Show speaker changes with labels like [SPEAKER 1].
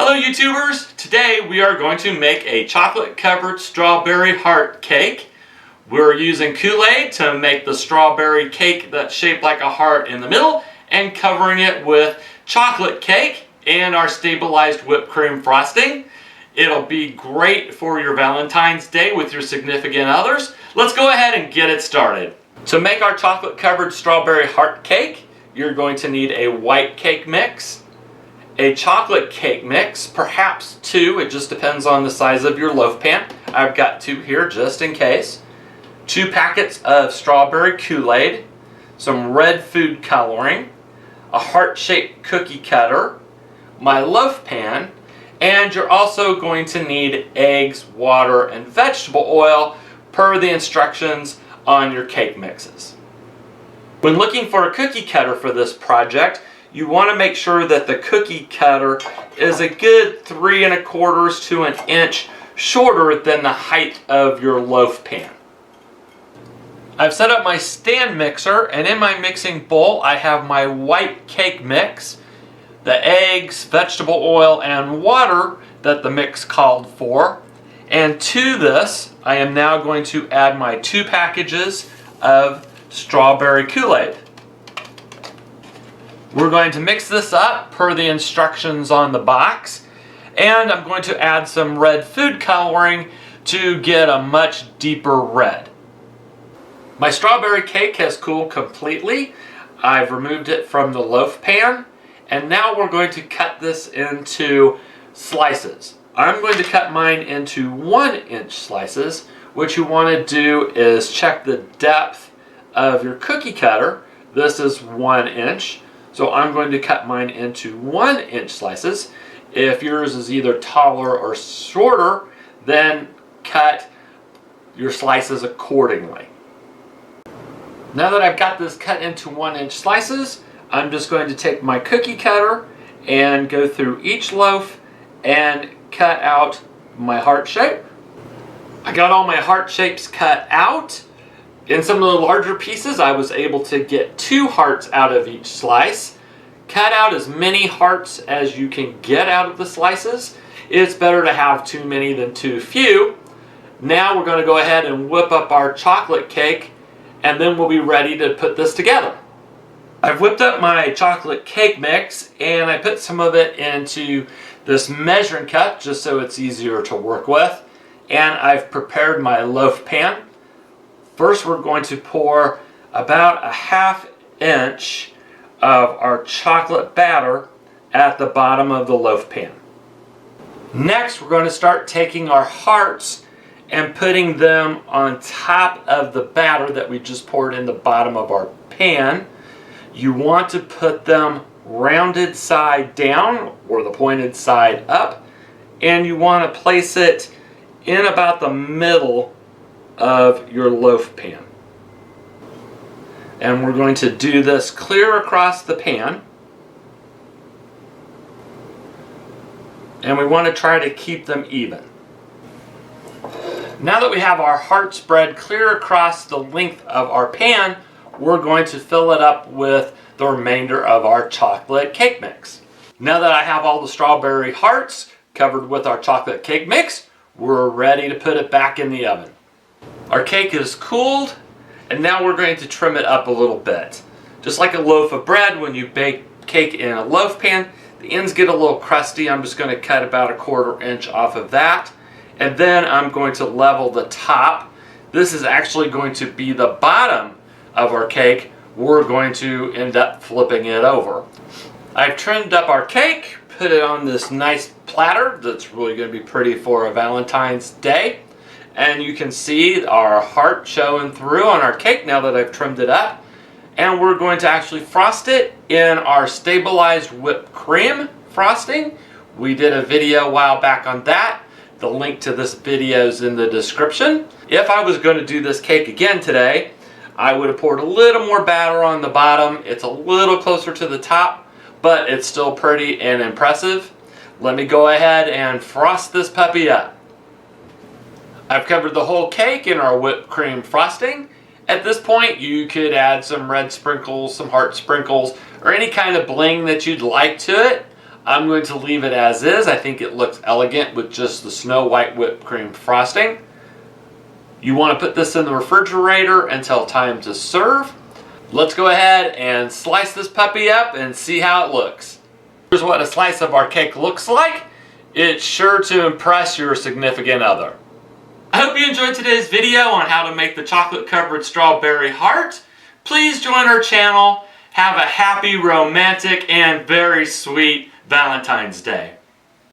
[SPEAKER 1] Hello YouTubers! Today we are going to make a chocolate covered strawberry heart cake. We're using Kool Aid to make the strawberry cake that's shaped like a heart in the middle and covering it with chocolate cake and our stabilized whipped cream frosting. It'll be great for your Valentine's Day with your significant others. Let's go ahead and get it started. To make our chocolate covered strawberry heart cake, you're going to need a white cake mix, a chocolate cake mix, perhaps two, it just depends on the size of your loaf pan. I've got two here just in case. 2 packets of strawberry Kool Aid, some red food coloring, a heart-shaped cookie cutter, my loaf pan, and you're also going to need eggs, water, and vegetable oil per the instructions on your cake mixes. When looking for a cookie cutter for this project, you want to make sure that the cookie cutter is a good 3 1/4 to an inch shorter than the height of your loaf pan. I've set up my stand mixer, and in my mixing bowl I have my white cake mix, the eggs, vegetable oil, and water that the mix called for. And to this, I am now going to add my 2 packages of strawberry Kool Aid. We're going to mix this up per the instructions on the box, and I'm going to add some red food coloring to get a much deeper red. My strawberry cake has cooled completely. I've removed it from the loaf pan, and now we're going to cut this into slices. I'm going to cut mine into 1-inch slices. What you want to do is check the depth of your cookie cutter. This is 1 inch. So I'm going to cut mine into 1-inch slices. If yours is either taller or shorter, then cut your slices accordingly. Now that I've got this cut into 1-inch slices, I'm just going to take my cookie cutter and go through each loaf and cut out my heart shape. I got all my heart shapes cut out. In some of the larger pieces, I was able to get 2 hearts out of each slice. Cut out as many hearts as you can get out of the slices. It's better to have too many than too few. Now we're going to go ahead and whip up our chocolate cake, and then we'll be ready to put this together. I've whipped up my chocolate cake mix, and I put some of it into this measuring cup just so it's easier to work with. And I've prepared my loaf pan. First, we're going to pour about a 1/2 inch of our chocolate batter at the bottom of the loaf pan. Next, we're going to start taking our hearts and putting them on top of the batter that we just poured in the bottom of our pan. You want to put them rounded side down or the pointed side up, and you want to place it in about the middle of your loaf pan. And we're going to do this clear across the pan. And we want to try to keep them even. Now that we have our heart spread clear across the length of our pan, we're going to fill it up with the remainder of our chocolate cake mix. Now that I have all the strawberry hearts covered with our chocolate cake mix, we're ready to put it back in the oven. Our cake is cooled, and now we're going to trim it up a little bit. Just like a loaf of bread, when you bake cake in a loaf pan, the ends get a little crusty. I'm just going to cut about a 1/4 inch off of that. And then I'm going to level the top. This is actually going to be the bottom of our cake. We're going to end up flipping it over. I've trimmed up our cake, put it on this nice platter that's really going to be pretty for a Valentine's Day. And you can see our heart showing through on our cake now that I've trimmed it up. And we're going to actually frost it in our stabilized whipped cream frosting. We did a video a while back on that. The link to this video is in the description. If I was going to do this cake again today, I would have poured a little more batter on the bottom. It's a little closer to the top, but it's still pretty and impressive. Let me go ahead and frost this puppy up. I've covered the whole cake in our whipped cream frosting. At this point, you could add some red sprinkles, some heart sprinkles, or any kind of bling that you'd like to it. I'm going to leave it as is. I think it looks elegant with just the Snow White whipped cream frosting. You want to put this in the refrigerator until time to serve. Let's go ahead and slice this puppy up and see how it looks. Here's what a slice of our cake looks like. It's sure to impress your significant other. I hope you enjoyed today's video on how to make the chocolate covered strawberry heart. Please join our channel. Have a happy, romantic, and very sweet Valentine's Day.